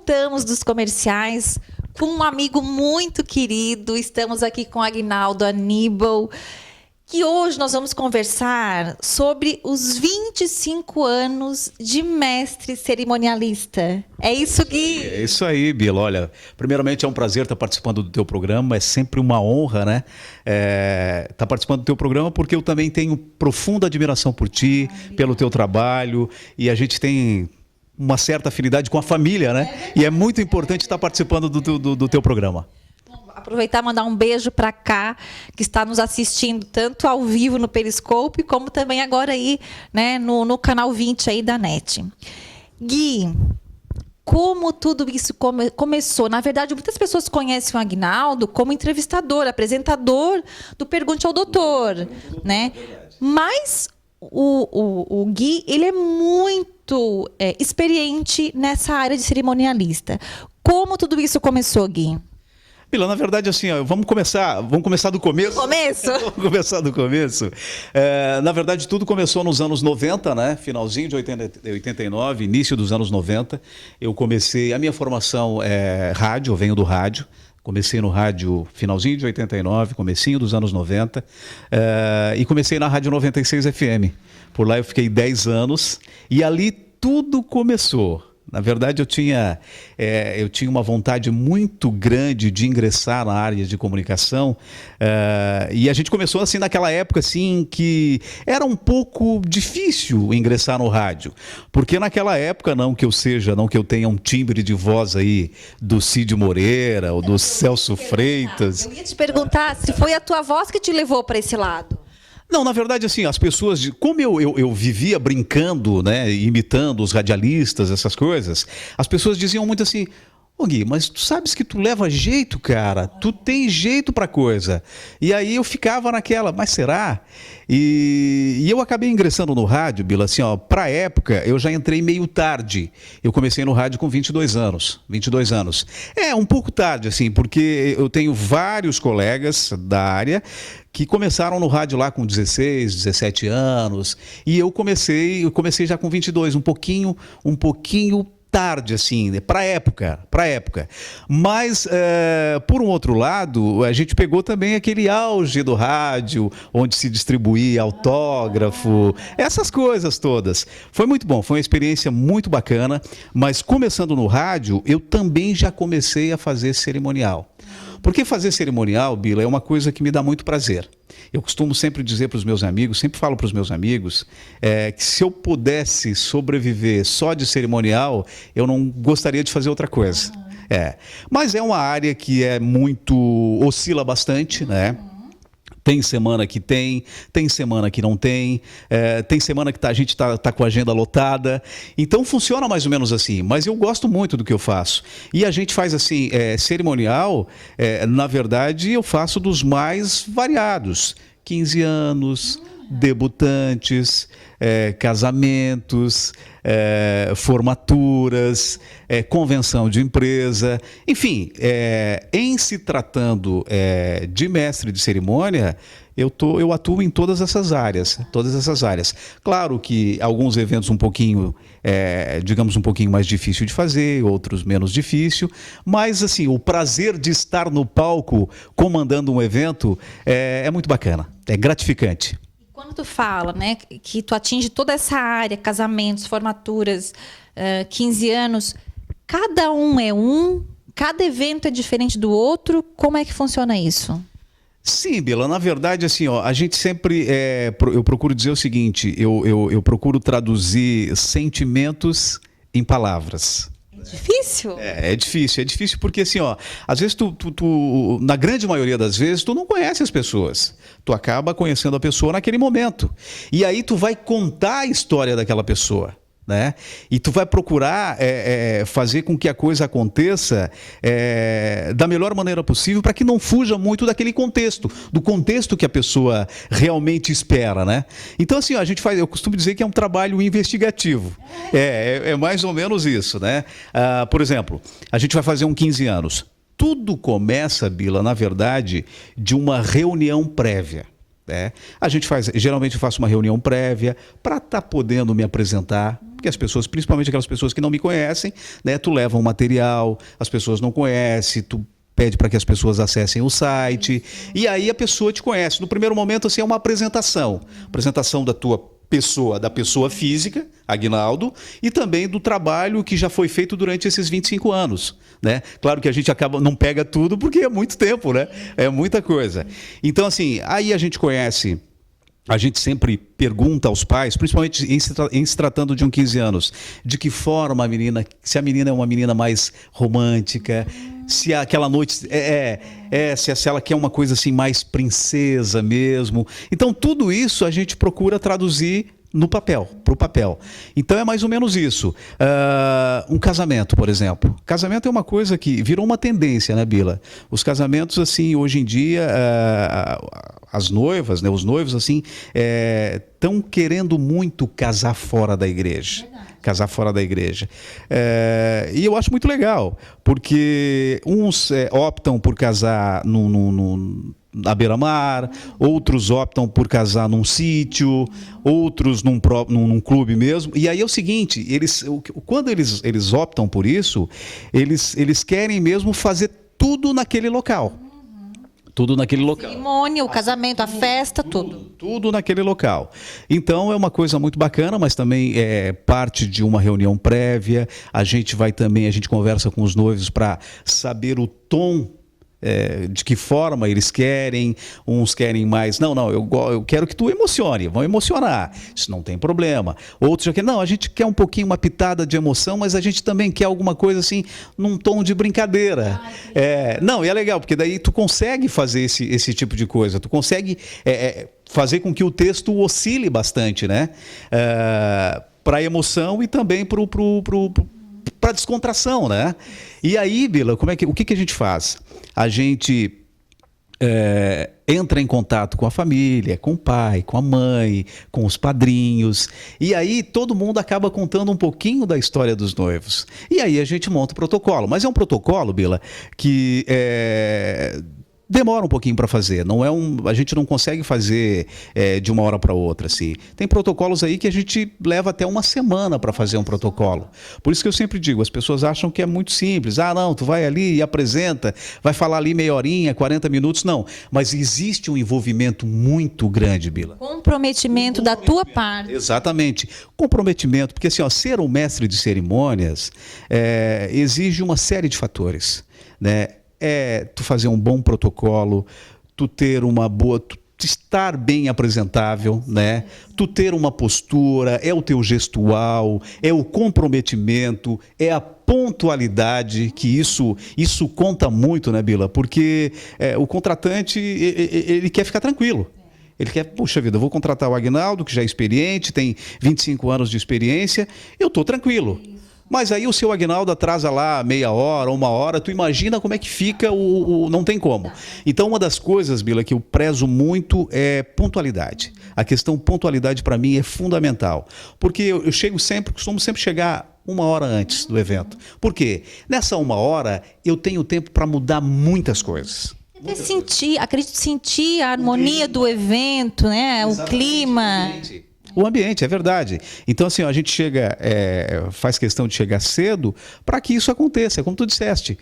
voltamos dos comerciais com um amigo muito querido. Estamos aqui com Aguinaldo Aníbal, que hoje nós vamos conversar sobre os 25 anos de mestre cerimonialista. É isso, Gui? É isso aí, Bila. Olha, primeiramente é um prazer estar participando do teu programa, é sempre uma honra, né? Estar participando do teu programa, porque eu também tenho profunda admiração por ti, pelo teu trabalho, e a gente tem uma certa afinidade com a família, né? E é muito importante estar participando do teu programa. Aproveitar e mandar um beijo para cá, que está nos assistindo tanto ao vivo no Periscope, como também agora aí, né, no canal 20 aí da NET. Gui, como tudo isso começou? Na verdade, muitas pessoas conhecem o Aguinaldo como entrevistador, apresentador do Pergunte ao Doutor, né? Mas o Gui, ele é muito experiente nessa área de cerimonialista. Como tudo isso começou, Gui? Bila, na verdade, assim, ó, vamos começar do começo. Vamos começar do começo. Na verdade, tudo começou nos anos 90, né? Finalzinho de 89, início dos anos 90. Eu comecei, a minha formação é rádio, eu venho do rádio. Comecei no rádio finalzinho de 89, comecinho dos anos 90, e comecei na Rádio 96 FM. Por lá eu fiquei 10 anos e ali tudo começou. Na verdade, eu tinha uma vontade muito grande de ingressar na área de comunicação, e a gente começou assim naquela época assim, que era um pouco difícil ingressar no rádio, porque naquela época, não que eu tenha um timbre de voz aí do Cid Moreira ou do Celso Freitas. Eu ia te perguntar se foi a tua voz que te levou para esse lado. Não, na verdade, assim, as pessoas, como eu vivia brincando, né, imitando os radialistas, essas coisas, as pessoas diziam muito assim: ô Gui, mas tu sabes que tu leva jeito, cara, tu tem jeito pra coisa. E aí eu ficava naquela, mas será? E eu acabei ingressando no rádio, Bila, assim, ó, pra época eu já entrei meio tarde. Eu comecei no rádio com 22 anos. É, um pouco tarde, assim, porque eu tenho vários colegas da área que começaram no rádio lá com 16, 17 anos, e eu comecei já com 22, um pouquinho tarde, assim, para época. Mas, por um outro lado, a gente pegou também aquele auge do rádio, onde se distribuía autógrafo, essas coisas todas. Foi muito bom, foi uma experiência muito bacana, mas começando no rádio, eu também já comecei a fazer cerimonial. Porque fazer cerimonial, Bila, é uma coisa que me dá muito prazer. Eu costumo sempre dizer para os meus amigos, sempre falo para os meus amigos, que se eu pudesse sobreviver só de cerimonial, eu não gostaria de fazer outra coisa. Mas é uma área que oscila bastante, né? Tem semana que tem semana que não tem, tem semana que a gente está com a agenda lotada. Então funciona mais ou menos assim, mas eu gosto muito do que eu faço. E a gente faz assim, cerimonial, na verdade eu faço dos mais variados. 15 anos, debutantes, casamentos, formaturas, convenção de empresa, enfim, em se tratando de mestre de cerimônia, eu atuo em todas essas áreas. Claro que alguns eventos um pouquinho, digamos, um pouquinho mais difícil de fazer, outros menos difícil, mas assim, o prazer de estar no palco comandando um evento é muito bacana, é gratificante. Quando tu fala, né, que tu atinge toda essa área, casamentos, formaturas, 15 anos, cada evento é diferente do outro, como é que funciona isso? Sim, Bila, na verdade, assim, ó, a gente sempre, eu procuro dizer o seguinte, eu procuro traduzir sentimentos em palavras. Difícil? É difícil porque assim, ó, às vezes tu, na grande maioria das vezes, tu não conhece as pessoas. Tu acaba conhecendo a pessoa naquele momento. E aí tu vai contar a história daquela pessoa, né? E tu vai procurar fazer com que a coisa aconteça da melhor maneira possível para que não fuja muito daquele contexto, do contexto que a pessoa realmente espera, né? Então assim, eu costumo dizer que é um trabalho investigativo. É mais ou menos isso, né? Por exemplo, a gente vai fazer um 15 anos. Tudo começa, Bila, na verdade, de uma reunião prévia. né? A gente faz, geralmente eu faço uma reunião prévia para estar podendo me apresentar, porque as pessoas, principalmente aquelas pessoas que não me conhecem, né? Tu leva um material, as pessoas não conhecem, tu pede para que as pessoas acessem o site, e aí a pessoa te conhece. No primeiro momento, assim, é uma apresentação da tua pessoa, da pessoa física, Aguinaldo, e também do trabalho que já foi feito durante esses 25 anos, né? Claro que a gente não pega tudo porque é muito tempo, né? É muita coisa. Então, assim, aí a gente conhece. A gente sempre pergunta aos pais, principalmente em se tratando de 15 anos, de que forma a menina, se a menina é uma menina mais romântica, se aquela noite se ela quer uma coisa assim mais princesa mesmo. Então tudo isso a gente procura traduzir no papel, para o papel. Então é mais ou menos isso. Um casamento, por exemplo. Casamento é uma coisa que virou uma tendência, né, Bila? Os casamentos, assim, hoje em dia, as noivas, né, os noivos, assim, estão querendo muito casar fora da igreja. Casar fora da igreja. E eu acho muito legal, porque uns optam por casar na beira-mar, outros optam por casar num sítio, outros num clube mesmo. E aí é o seguinte, quando eles optam por isso, eles querem mesmo fazer tudo naquele local. Tudo naquele local. A cerimônia, o casamento, a festa, tudo. Tudo naquele local. Então é uma coisa muito bacana, mas também é parte de uma reunião prévia. A gente conversa com os noivos para saber o tom, de que forma eles querem. Uns querem mais, não, eu quero que tu emocione, vão emocionar, isso não tem problema. Outros já querem, não, a gente quer um pouquinho, uma pitada de emoção, mas a gente também quer alguma coisa assim, num tom de brincadeira. Não, e é legal, porque daí tu consegue fazer esse tipo de coisa, tu consegue fazer com que o texto oscile bastante, né? Para a emoção e também para descontração, né? E aí, Bila, o que a gente faz? A gente entra em contato com a família, com o pai, com a mãe, com os padrinhos, e aí todo mundo acaba contando um pouquinho da história dos noivos. E aí a gente monta o protocolo, mas é um protocolo, Bila, que demora um pouquinho para fazer, a gente não consegue fazer de uma hora para outra, assim. Tem protocolos aí que a gente leva até uma semana para fazer um protocolo. Por isso que eu sempre digo, as pessoas acham que é muito simples. Não, tu vai ali e apresenta, vai falar ali meia horinha, 40 minutos, não. Mas existe um envolvimento muito grande, Bila. Comprometimento da tua parte. Exatamente. Comprometimento, porque assim, ser um mestre de cerimônias exige uma série de fatores, né? Tu fazer um bom protocolo, tu ter uma boa, tu estar bem apresentável, né? Tu ter uma postura, o teu gestual, o comprometimento, a pontualidade, que isso conta muito, né, Bila? Porque o contratante, ele quer ficar tranquilo. Ele quer, puxa vida, eu vou contratar o Aguinaldo, que já é experiente, tem 25 anos de experiência, eu estou tranquilo. Mas aí o seu Aguinaldo atrasa lá meia hora, uma hora, tu imagina como é que fica não tem como. Então uma das coisas, Bila, que eu prezo muito é pontualidade. A questão pontualidade para mim é fundamental. Porque eu costumo sempre chegar uma hora antes do evento. Por quê? Nessa uma hora eu tenho tempo para mudar muitas coisas. Acredito sentir a harmonia do evento, né? Exatamente. O clima. O ambiente, é verdade. Então, assim, a gente faz questão de chegar cedo para que isso aconteça, como tu disseste,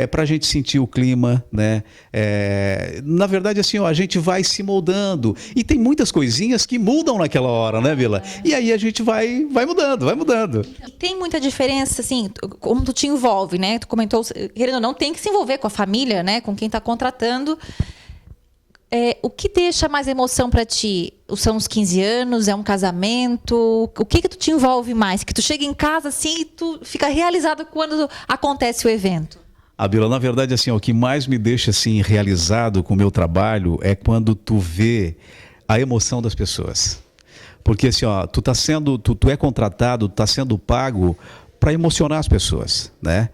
para a gente sentir o clima, né? Na verdade, assim, a gente vai se moldando. E tem muitas coisinhas que mudam naquela hora, né, Bila? E aí a gente vai mudando. E tem muita diferença, assim, como tu te envolve, né? Tu comentou, querendo ou não, tem que se envolver com a família, né? Com quem está contratando. O que deixa mais emoção para ti? São os 15 anos? É um casamento? O que tu te envolve mais? Que tu chega em casa assim e tu fica realizado quando acontece o evento? Bila, na verdade, assim, o que mais me deixa assim realizado com o meu trabalho é quando tu vê a emoção das pessoas. Porque assim, tu é contratado, tu tá sendo pago para emocionar as pessoas, né?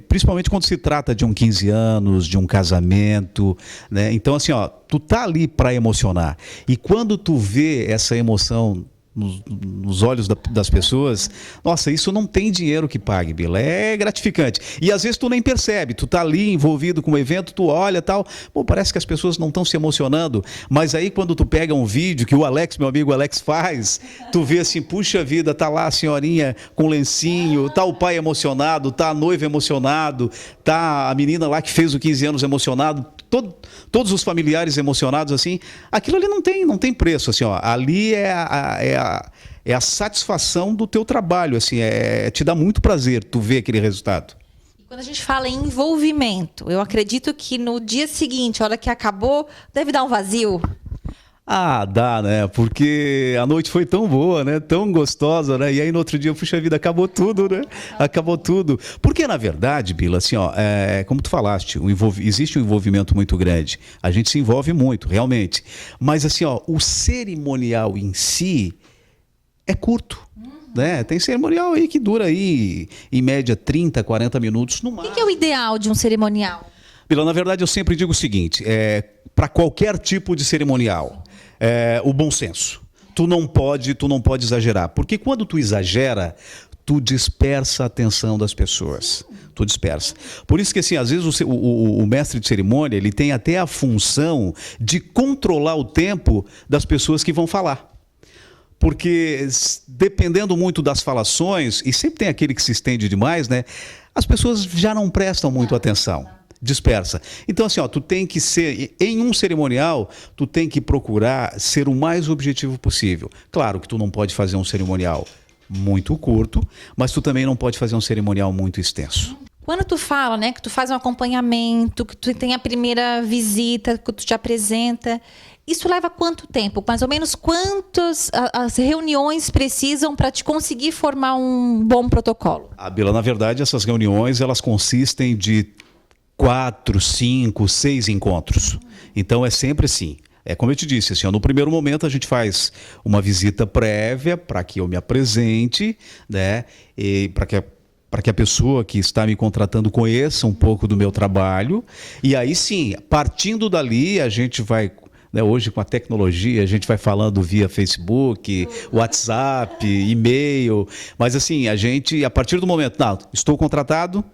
Principalmente quando se trata de 15 anos, de um casamento, né? Então, assim, tu tá ali para emocionar. E quando tu vê essa emoção nos olhos das pessoas, nossa, isso não tem dinheiro que pague, Bila. É gratificante. E às vezes tu nem percebe, tu tá ali envolvido com o evento, tu olha e tal, pô, parece que as pessoas não estão se emocionando, mas aí quando tu pega um vídeo que o Alex, meu amigo Alex faz, tu vê assim, puxa vida, tá lá a senhorinha com lencinho, tá o pai emocionado, tá a noiva emocionado, tá a menina lá que fez os 15 anos emocionado, todos os familiares emocionados, assim, aquilo ali não tem preço, assim, ó, ali é a satisfação do teu trabalho, assim, te dá muito prazer tu ver aquele resultado. E quando a gente fala em envolvimento, eu acredito que no dia seguinte, a hora que acabou, deve dar um vazio. Ah, dá, né? Porque a noite foi tão boa, né? Tão gostosa, né? E aí no outro dia, puxa vida, acabou tudo, né? Acabou tudo. Porque, na verdade, Bila, assim, ó, como tu falaste, existe um envolvimento muito grande. A gente se envolve muito, realmente. Mas, assim, ó, o cerimonial em si é curto. Né? Tem cerimonial aí que dura aí, em média, 30, 40 minutos no máximo. O que é o ideal de um cerimonial? Bila, na verdade, eu sempre digo o seguinte, para qualquer tipo de cerimonial, o bom senso. Tu não pode exagerar, porque quando tu exagera, tu dispersa a atenção das pessoas. Tu dispersa. Por isso que, assim, às vezes o mestre de cerimônia, ele tem até a função de controlar o tempo das pessoas que vão falar. Porque dependendo muito das falações, e sempre tem aquele que se estende demais, né? As pessoas já não prestam muito atenção. Dispersa. Então, assim, ó, tu tem que ser, em um cerimonial, tu tem que procurar ser o mais objetivo possível. Claro que tu não pode fazer um cerimonial muito curto, mas tu também não pode fazer um cerimonial muito extenso. Quando tu fala, né, que tu faz um acompanhamento, que tu tem a primeira visita, que tu te apresenta, isso leva quanto tempo? Mais ou menos quantas as reuniões precisam para te conseguir formar um bom protocolo? Bila, na verdade, essas reuniões, elas consistem de 4, 5, 6 encontros. Então é sempre assim. É como eu te disse, assim, ó, no primeiro momento a gente faz uma visita prévia para que eu me apresente, né? E para que a pessoa que está me contratando conheça um pouco do meu trabalho. E aí sim, partindo dali, a gente vai, né, hoje com a tecnologia, a gente vai falando via Facebook, WhatsApp, e-mail. Mas assim, a partir do momento, não, estou contratado,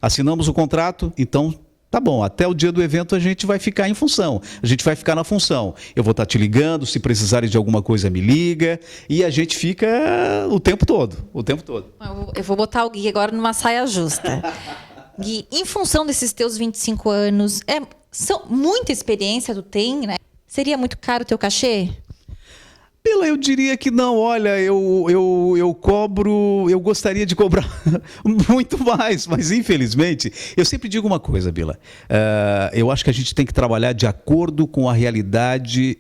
assinamos o contrato, então tá bom, até o dia do evento a gente vai ficar em função, a gente vai ficar na função. Eu vou estar te ligando, se precisarem de alguma coisa me liga, e a gente fica o tempo todo. Eu vou botar o Gui agora numa saia justa. Gui, em função desses teus 25 anos, muita experiência tu tem, né? Seria muito caro o teu cachê? Bila, eu diria que não. Olha, eu gostaria de cobrar muito mais, mas infelizmente, eu sempre digo uma coisa, Bila. Eu acho que a gente tem que trabalhar de acordo com a realidade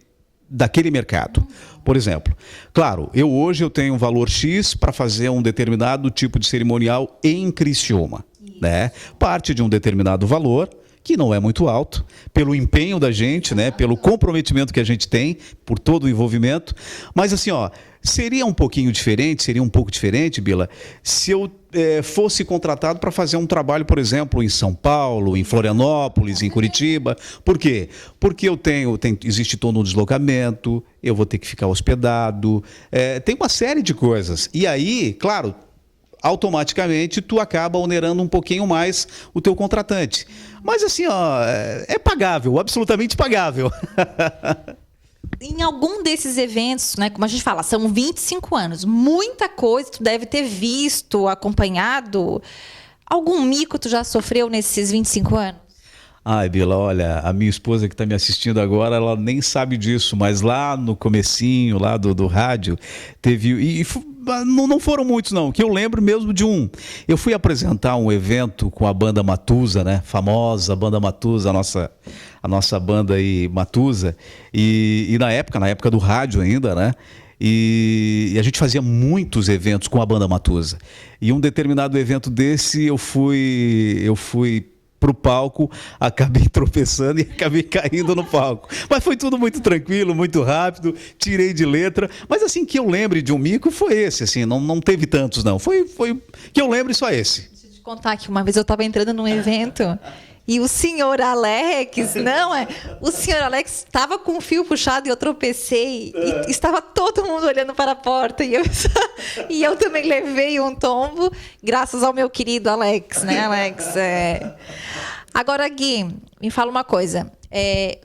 daquele mercado. Por exemplo, claro, hoje eu tenho um valor X para fazer um determinado tipo de cerimonial em Criciúma, né? Parte de um determinado valor, que não é muito alto, pelo empenho da gente, né, pelo comprometimento que a gente tem, por todo o envolvimento. Mas assim, ó, seria um pouco diferente, Bila, se eu fosse contratado para fazer um trabalho, por exemplo, em São Paulo, em Florianópolis, em Curitiba. Por quê? Porque existe todo um deslocamento, eu vou ter que ficar hospedado, tem uma série de coisas. E aí, claro, automaticamente tu acaba onerando um pouquinho mais o teu contratante. Mas assim, ó, é pagável, absolutamente pagável. Em algum desses eventos, né, como a gente fala, são 25 anos, muita coisa tu deve ter visto, acompanhado. Algum mico tu já sofreu nesses 25 anos? Ai, Bila, olha, a minha esposa que está me assistindo agora, ela nem sabe disso, mas lá no comecinho, lá do rádio, teve... Não foram muitos, não, que eu lembro mesmo de um. Eu fui apresentar um evento com a banda Matusa, né? Famosa banda Matusa, a nossa banda aí, Matusa. E na época do rádio ainda, né? E a gente fazia muitos eventos com a banda Matusa. E um determinado evento desse, eu fui pro palco, acabei tropeçando e acabei caindo no palco. Mas foi tudo muito tranquilo, muito rápido, tirei de letra. Mas assim, que eu lembre de um mico foi esse, assim, não teve tantos não. Foi que eu lembre só esse. Deixa eu te contar que uma vez eu estava entrando num evento e o senhor Alex, o senhor Alex estava com o fio puxado e eu tropecei e estava todo mundo olhando para a porta e eu também levei um tombo, graças ao meu querido Alex, né, Alex? Agora, Gui, me fala uma coisa.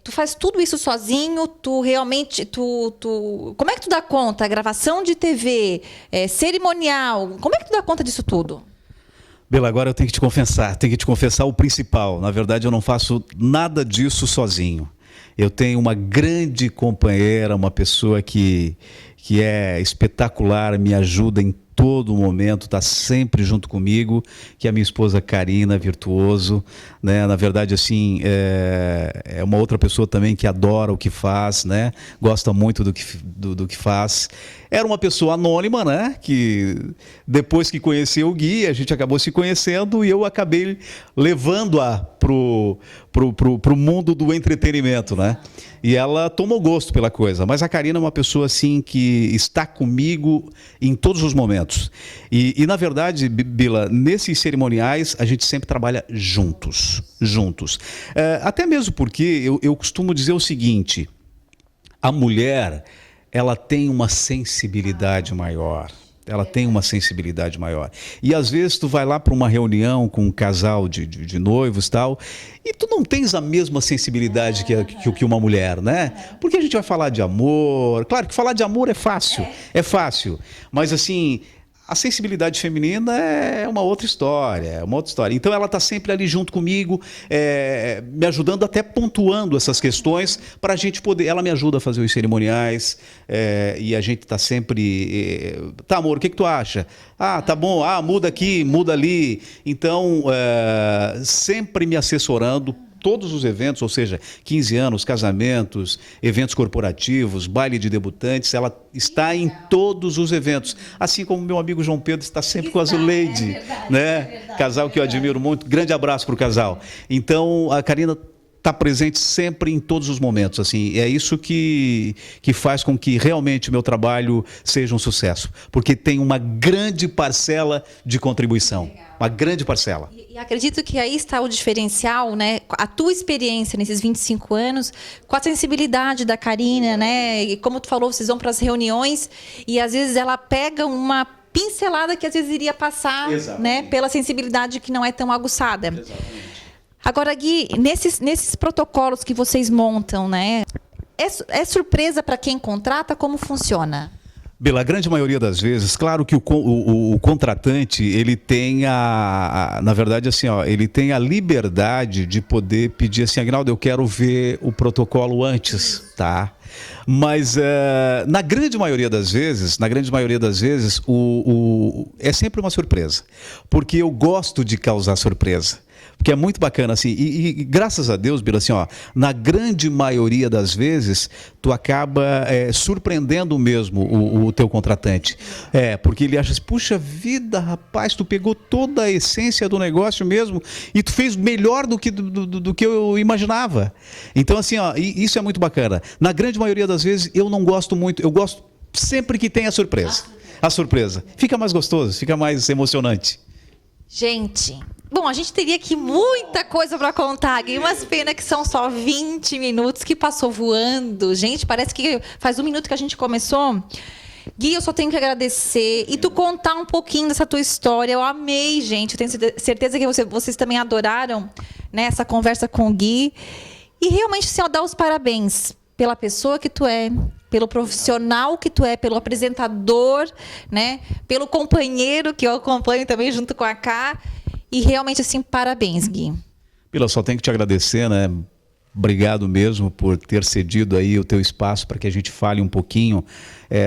Tu faz tudo isso sozinho? Tu realmente... Como é que tu dá conta? Gravação de TV, cerimonial. Como é que tu dá conta disso tudo? Bela, agora eu tenho que te confessar o principal. Na verdade, eu não faço nada disso sozinho. Eu tenho uma grande companheira, uma pessoa que é espetacular, me ajuda em todo momento, está sempre junto comigo, que é a minha esposa Karina Virtuoso, né? Na verdade, assim, é uma outra pessoa também que adora o que faz, né? Gosta muito do que faz. Era uma pessoa anônima, né? Que depois que conheceu o Gui, a gente acabou se conhecendo e eu acabei levando-a pro mundo do entretenimento, né? E ela tomou gosto pela coisa. Mas a Karina é uma pessoa, assim, que está comigo em todos os momentos. E na verdade, Bila, nesses cerimoniais, a gente sempre trabalha juntos. Até mesmo porque eu costumo dizer o seguinte, a mulher, ela tem uma sensibilidade maior. E às vezes tu vai lá para uma reunião com um casal de noivos e tal, e tu não tens a mesma sensibilidade que uma mulher, né? Porque a gente vai falar de amor. Claro que falar de amor é fácil. Mas assim, a sensibilidade feminina é uma outra história, Então ela está sempre ali junto comigo, me ajudando, até pontuando essas questões para a gente poder. Ela me ajuda a fazer os cerimoniais e a gente está sempre. Tá, amor, o que tu acha? Ah, tá bom. Ah, muda aqui, muda ali. Então, sempre me assessorando. Todos os eventos, ou seja, 15 anos, casamentos, eventos corporativos, baile de debutantes, ela está em todos os eventos. Assim como meu amigo João Pedro está sempre com a Zuleide, né? Casal que eu admiro muito. Grande abraço para o casal. Então, a Karina está presente sempre em todos os momentos. Assim, é isso que faz com que realmente o meu trabalho seja um sucesso. Porque tem uma grande parcela de contribuição. Uma grande parcela. E acredito que aí está o diferencial, né? A tua experiência nesses 25 anos, com a sensibilidade da Karina, né? E como tu falou, vocês vão para as reuniões e às vezes ela pega uma pincelada que às vezes iria passar, né? Pela sensibilidade que não é tão aguçada. Exatamente. Agora, Gui, nesses protocolos que vocês montam, né? É surpresa para quem contrata? Como funciona? Pela grande maioria das vezes, claro que o contratante, ele tem na verdade, assim, ele tem a liberdade de poder pedir assim, Aguinaldo, eu quero ver o protocolo antes, tá? Mas na grande maioria das vezes, é sempre uma surpresa, porque eu gosto de causar surpresa. Porque é muito bacana, assim, e graças a Deus, Bila, assim, na grande maioria das vezes, tu acaba surpreendendo mesmo o teu contratante. Porque ele acha assim, puxa vida, rapaz, tu pegou toda a essência do negócio mesmo e tu fez melhor do que eu imaginava. Então, assim, isso é muito bacana. Na grande maioria das vezes, eu não gosto muito, eu gosto sempre que tem a surpresa. A surpresa. Fica mais gostoso, fica mais emocionante. Gente... Bom, a gente teria aqui muita coisa para contar, Gui, mas pena que são só 20 minutos que passou voando. Gente, parece que faz 1 minuto que a gente começou. Gui, eu só tenho que agradecer e tu contar um pouquinho dessa tua história. Eu amei, gente. Eu tenho certeza que vocês também adoraram, né, essa conversa com o Gui. E realmente, assim, dar os parabéns pela pessoa que tu é, pelo profissional que tu é, pelo apresentador, né, pelo companheiro que eu acompanho também junto com a Ká. E realmente, assim, parabéns, Gui. Pila, só tenho que te agradecer, né? Obrigado mesmo por ter cedido aí o teu espaço para que a gente fale um pouquinho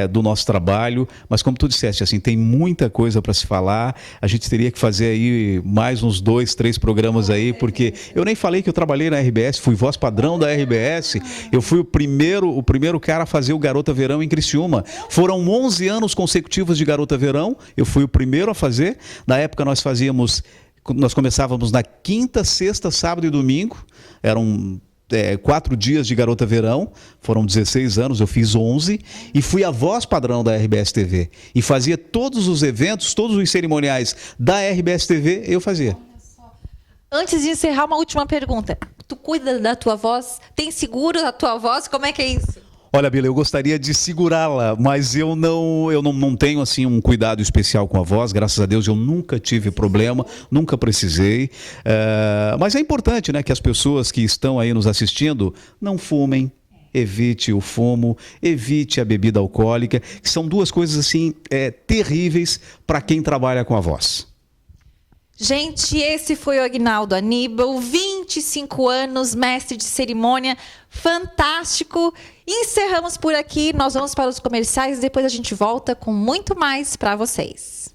do nosso trabalho. Mas como tu disseste, assim, tem muita coisa para se falar. A gente teria que fazer aí mais uns 2, 3 programas aí, porque eu nem falei que eu trabalhei na RBS, fui voz padrão da RBS. Eu fui o primeiro cara a fazer o Garota Verão em Criciúma. Foram 11 anos consecutivos de Garota Verão. Eu fui o primeiro a fazer. Na época nós começávamos na quinta, sexta, sábado e domingo. Eram 4 dias de Garota Verão, foram 16 anos, eu fiz 11, e fui a voz padrão da RBS TV. E fazia todos os eventos, todos os cerimoniais da RBS TV, eu fazia. Antes de encerrar, uma última pergunta. Tu cuida da tua voz? Tem seguro da tua voz? Como é que é isso? Olha, Bila, eu gostaria de segurá-la, mas eu não tenho assim um cuidado especial com a voz. Graças a Deus eu nunca tive problema, nunca precisei. Mas é importante, né, que as pessoas que estão aí nos assistindo não fumem. Evite o fumo, evite a bebida alcoólica, que são duas coisas assim terríveis para quem trabalha com a voz. Gente, esse foi o Aguinaldo Aníbal, 25 anos, mestre de cerimônia, fantástico. Encerramos por aqui, nós vamos para os comerciais e depois a gente volta com muito mais para vocês.